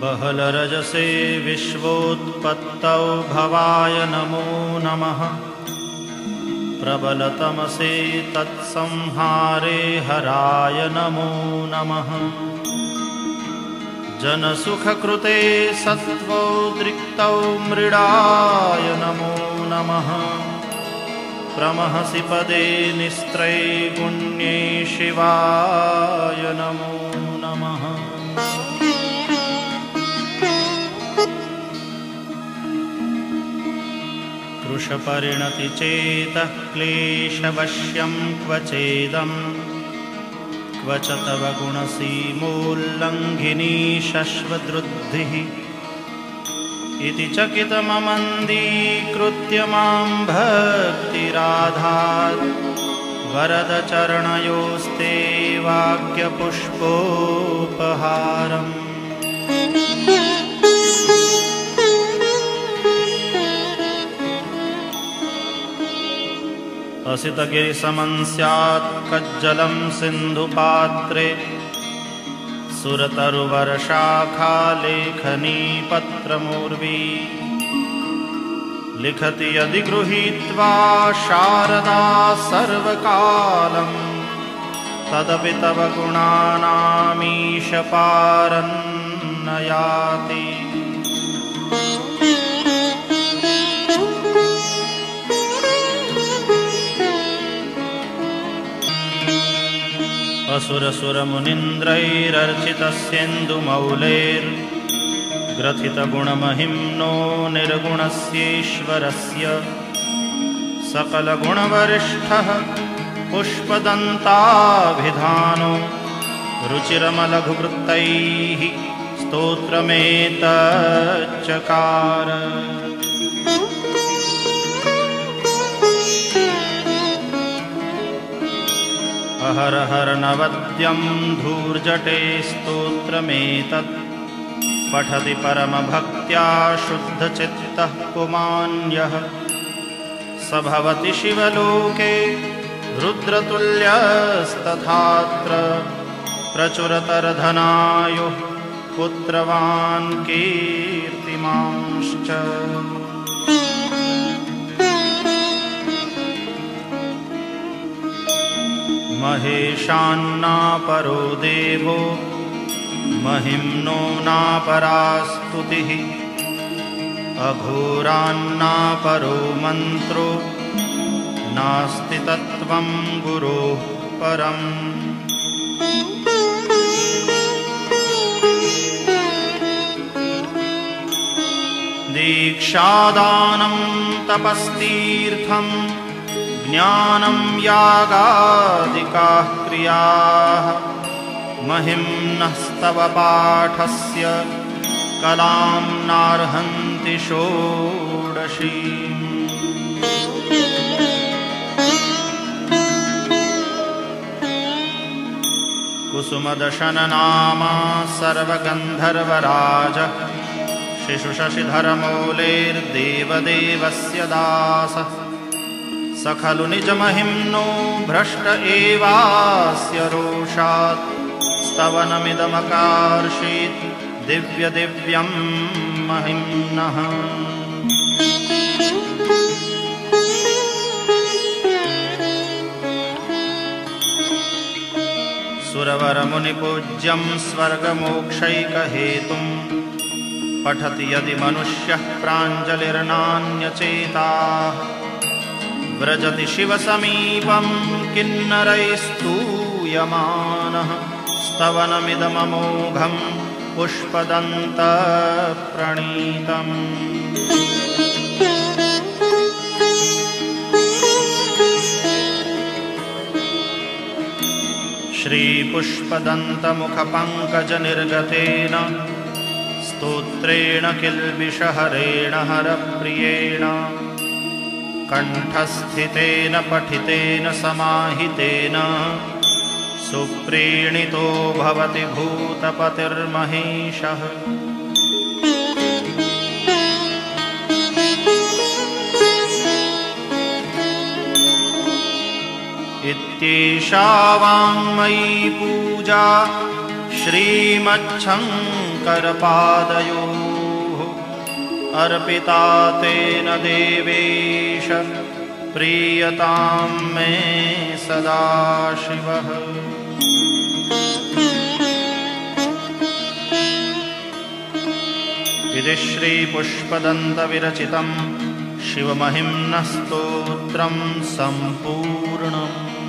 बहलरजसे विश्वोत्पत्तौ भवाय नमो नमः। प्रबलतमसे तत्संहारे हराय नमो नमः। जनसुखकृते सत्त्वोद्रिक्तौ मृडाय नमो नमः। प्रमहसि पदे निस्त्रैगुण्ये शिवाय नमो नमः। कृशपरिणतिचेतः क्लेशवश्यं क्वचेदं क्व च तव गुणसीमोल्लङ्घिनी शश्वद्रुद्धिः इति चकितममन्दीकृत्य मां भक्तिराधात् वरदचरणयोस्ते वाक्यपुष्पोपहारम्। असितगिरिसमं स्यात् कज्जलं सिन्धुपात्रे सुरतरुवरशाखालेखनी पत्रमूर्वी लिखति यदि गृहीत्वा शारदा सर्वकालं तदपि तव गुणानामीश पारं न याति। असुरसुरमुनीन्द्रैरर्चितस्येन्दुमौलेर्ग्रथितगुणमहिम्नो निर्गुणस्येश्वरस्य सकलगुणवरिष्ठः पुष्पदन्ताभिधानो रुचिरमलघुवृत्तैः स्तोत्रमेतच्चकार। अहरहर नवद्यं धूर्जटे स्तोत्रमेतत् पठति परमभक्त्या शुद्धचित्तः पुमान्यः स भवति शिवलोके रुद्रतुल्यस्तथात्र प्रचुरतरधनायुः पुत्रवान् कीर्तिमांश्च। महेशान्नापरो देवो महिम्नो नापरा स्तुतिः अघोरान्नापरो मन्त्रो नास्ति तत्त्वं गुरोः परम्। दीक्षादानं तपस्तीर्थं ज्ञानं यागादिकाः क्रियाः महिम्नस्तव पाठस्य कलां नार्हन्ति षोडशीम्। कुसुमदशननामा सर्वगन्धर्वराजः शिशुशशिधरमौलेर्देवदेवस्य दासः स खलु निजमहिम्नो भ्रष्ट एवास्य रोषात् स्तवनमिदमकार्षीत् दिव्यदिव्यं महिम्नः। सुरवरमुनिपूज्यं स्वर्गमोक्षैकहेतुं पठति यदि मनुष्यः प्राञ्जलिर्नान्यचेताः व्रजति शिवसमीपं किन्नरैस्तूयमानः स्तवनमिदममोघं पुष्पदन्तप्रणीतम्। श्रीपुष्पदन्तमुखपङ्कजनिर्गतेन स्तोत्रेण किल्बिषहरेण हरप्रियेण कण्ठस्थितेन पठितेन समाहितेन सुप्रीणितो भवति भूतपतिर्महेशः। इत्येषा वाङ्मयी पूजा श्रीमच्छङ्करपादयोः अर्पिता तेन देवेश प्रीयतां मे सदाशिवः। इति श्रीपुष्पदन्तविरचितं शिवमहिम्नस्तोत्रं सम्पूर्णम्।